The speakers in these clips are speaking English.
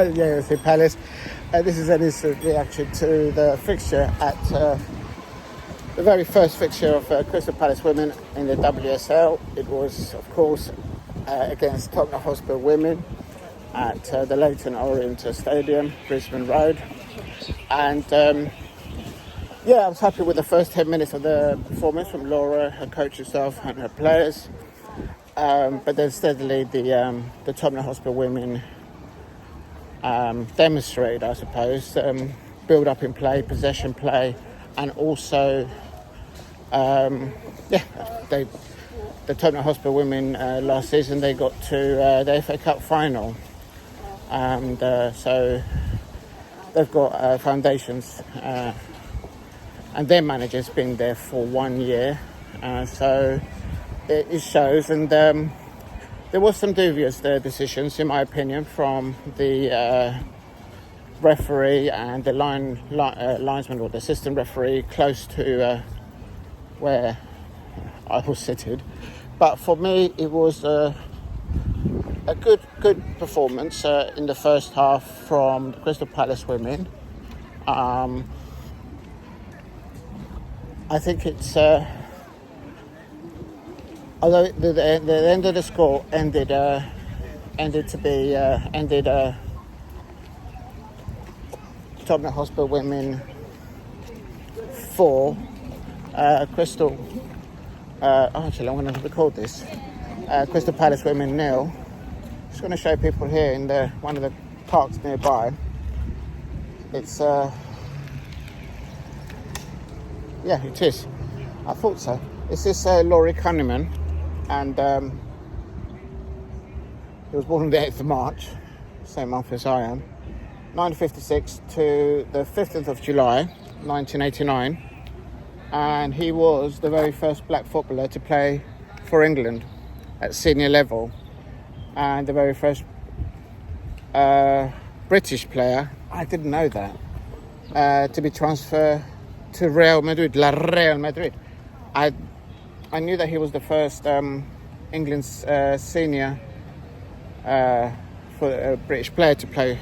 Yeah, FC Palace. This is an instant reaction to the fixture at the very first fixture of Crystal Palace Women in the WSL. It was, of course, against Tottenham Hotspur Women at the Leyton Orient Stadium, Brisbane Road. And I was happy with the first 10 minutes of the performance from Laura, her coaching staff and her players. But then steadily the Tottenham Hotspur Women demonstrated, I suppose, build up in play, possession play, and also the Tottenham Hotspur Women last season, they got to the FA Cup final, and so they've got foundations, and their manager's been there for 1 year, so it shows. And there was some dubious decisions, in my opinion, from the referee and the linesman or the assistant referee close to where I was seated. But for me, it was a good performance in the first half from the Crystal Palace Women. I think it's although the end of the score ended Tottenham Hotspur Women 4, Crystal. Actually, I'm going to record this. Crystal Palace Women 0. Just going to show people here in one of the parks nearby. It's it is. I thought so. It's this Laurie Cunningham, and he was born on the 8th of March, same month as I am, 1956 to the 15th of July, 1989, and he was the very first black footballer to play for England at senior level, and the very first British player, I didn't know that, to be transferred to Real Madrid, Real Madrid. I knew that he was the first England's senior for a British player to play,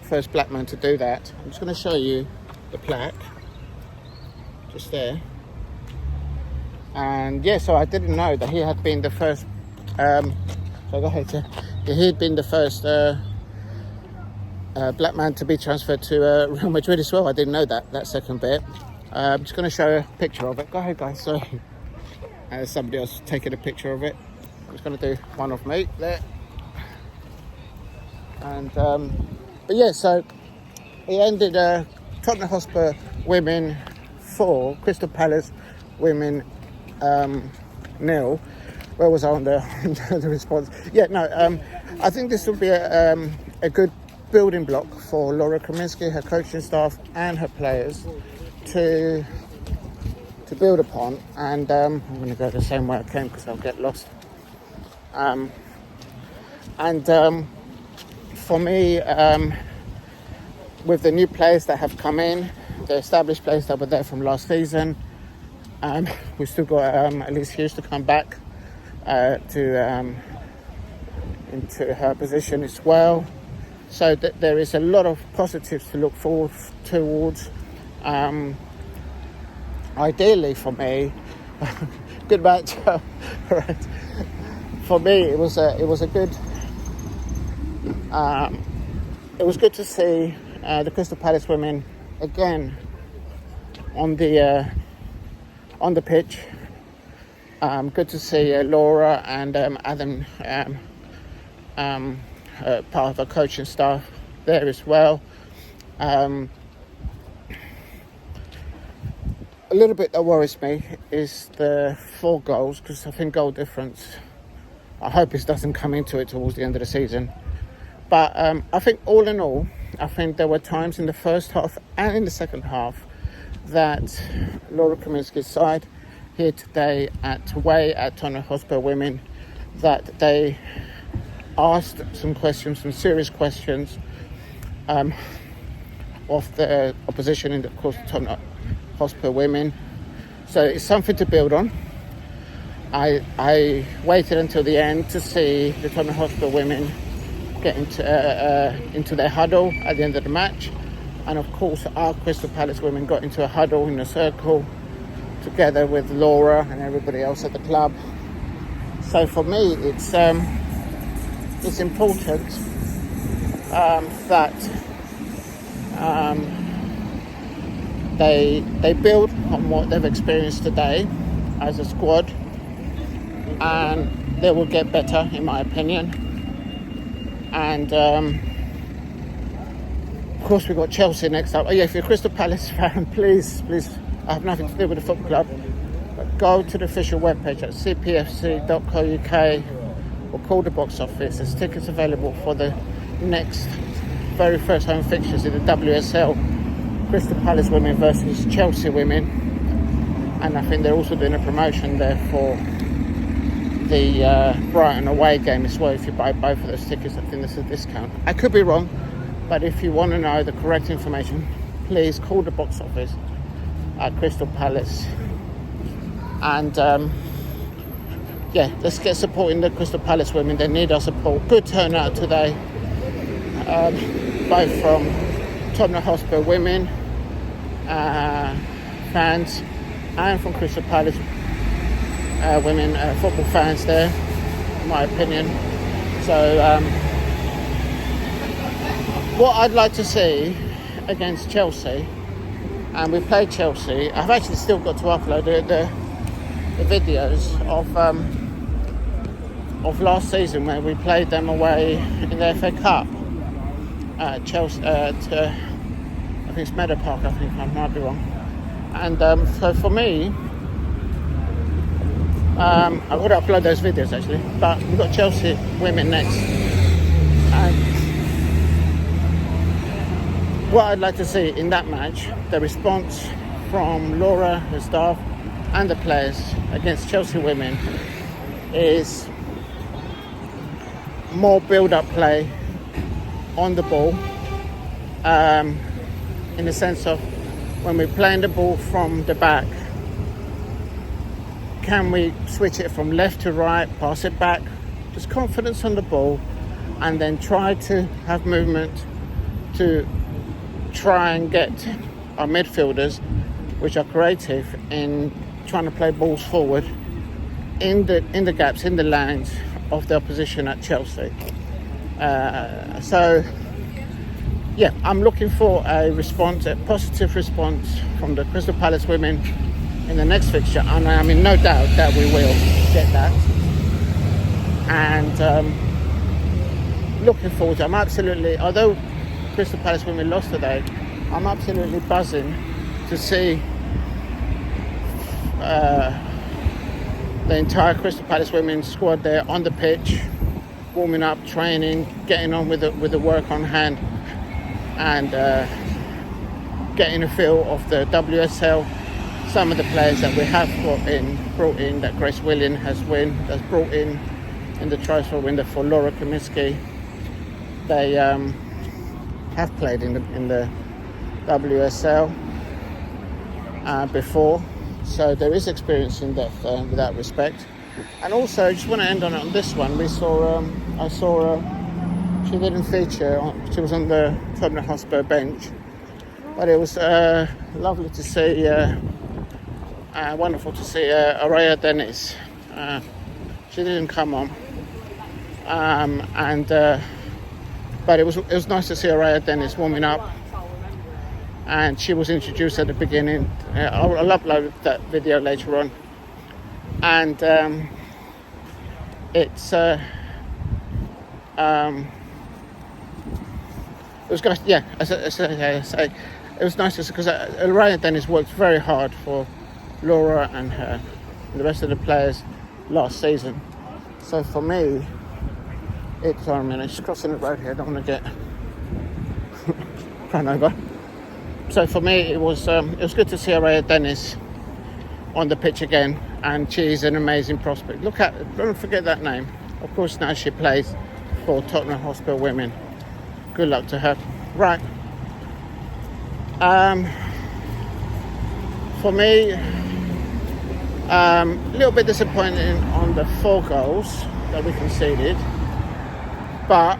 first black man to do that. I'm just going to show you the plaque, just there. And so I didn't know that he had been the first. So go ahead. He had been the first black man to be transferred to Real Madrid as well. I didn't know that second bit. I'm just going to show a picture of it. Go ahead, guys. Sorry. Somebody else taking a picture of it. I'm just going to do one of me there. And so it ended Tottenham Hotspur Women 4, Crystal Palace Women 0. Where was I on the response? I think this will be a good building block for Laura Kaminski, her coaching staff and her players to build upon. And I'm going to go the same way I came because I'll get lost. For me, with the new players that have come in, the established players that were there from last season, we've still got Elise Hughes to come back into her position as well. So there is a lot of positives to look forward towards. Ideally for me, good match. Right. For me, it was a good. It was good to see the Crystal Palace Women again on the pitch. Good to see Laura and Adam, part of the coaching staff, there as well. A little bit that worries me is the 4 goals, because I think goal difference, I hope it doesn't come into it towards the end of the season. But I think all in all, I think there were times in the first half and in the second half that Laura Kaminski's side here today at Tottenham Hotspur Women, that they asked some serious questions of the opposition, in of course Tottenham Hotspur Women. So it's something to build on. I waited until the end to see the Tottenham Hotspur Women get into their huddle at the end of the match. And of course, our Crystal Palace women got into a huddle in a circle together with Laura and everybody else at the club. So for me, it's important that they build on what they've experienced today as a squad, and they will get better, in my opinion. And of course, we've got Chelsea next up. Oh yeah, if you're a Crystal Palace fan, please, I have nothing to do with the football club, but go to the official webpage at cpfc.co.uk or call the box office. There's tickets available for the next very first home fixtures in the WSL, Crystal Palace women versus Chelsea women. And I think they're also doing a promotion there for the Brighton away game as well. If you buy both of those tickets, I think there's a discount. I could be wrong, but if you want to know the correct information, please call the box office at Crystal Palace. And let's get supporting the Crystal Palace women. They need our support. Good turnout today, both from Tottenham Hotspur Women fans and from Crystal Palace women football fans there, in my opinion. So what I'd like to see against Chelsea, and we played Chelsea, I've actually still got to upload the videos of last season when we played them away in the FA Cup at Chelsea, I think it's Meadow Park, I might be wrong. And so for me, I would upload those videos actually, but we've got Chelsea women next. And what I'd like to see in that match, the response from Laura, her staff, and the players against Chelsea women is more build-up play on the ball, in the sense of when we're playing the ball from the back, can we switch it from left to right, pass it back, just confidence on the ball, and then try to have movement to try and get our midfielders, which are creative in trying to play balls forward in the gaps, in the lines of the opposition at Chelsea. I'm looking for a positive response from the Crystal Palace women in the next fixture, and I'm in no doubt that we will get that. And looking forward to it. Although Crystal Palace women lost today, I'm absolutely buzzing to see the entire Crystal Palace women's squad there on the pitch, warming up, training, getting on with the work on hand, and getting a feel of the WSL. Some of the players that we have brought in that Grace Willian has brought in the transfer window for Laura Kaminski. They have played in the WSL before, so there is experience in depth with that respect. And also, I just want to end on this one. I saw she didn't feature. She was on the Tottenham Hotspur bench, but it was lovely to see. Wonderful to see Araya Dennis. She didn't come on, but it was nice to see Araya Dennis warming up, and she was introduced at the beginning. I'll upload that video later on, and it was nice. Yeah, as I say, it was nice because Araya Dennis worked very hard for Laura and the rest of the players last season. So for me, it's just crossing the road here. I don't want to get run over. So for me, it was good to see Araya Dennis on the pitch again, and she's an amazing prospect. Don't forget that name. Of course, now she plays for Tottenham Hotspur Women. Good luck to her. Right. For me, a little bit disappointing on the 4 goals that we conceded, but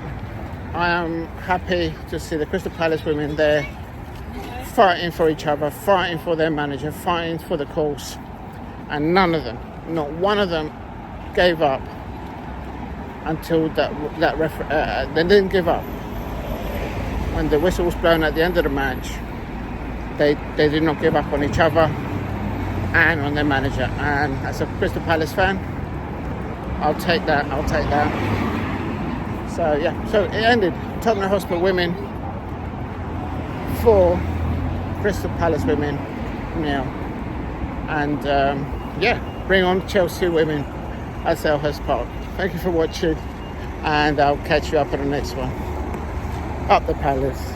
I am happy to see the Crystal Palace women there fighting for each other, fighting for their manager, fighting for the cause. And none of them, not one of them, gave up until they didn't give up. When the whistle was blown at the end of the match, they did not give up on each other and on their manager. And as a Crystal Palace fan, I'll take that. So yeah, so it ended Tottenham Hotspur Women 4, Crystal Palace Women now. And bring on Chelsea Women at Selhurst Park. Thank you for watching, and I'll catch you up on the next one. Up the Palace.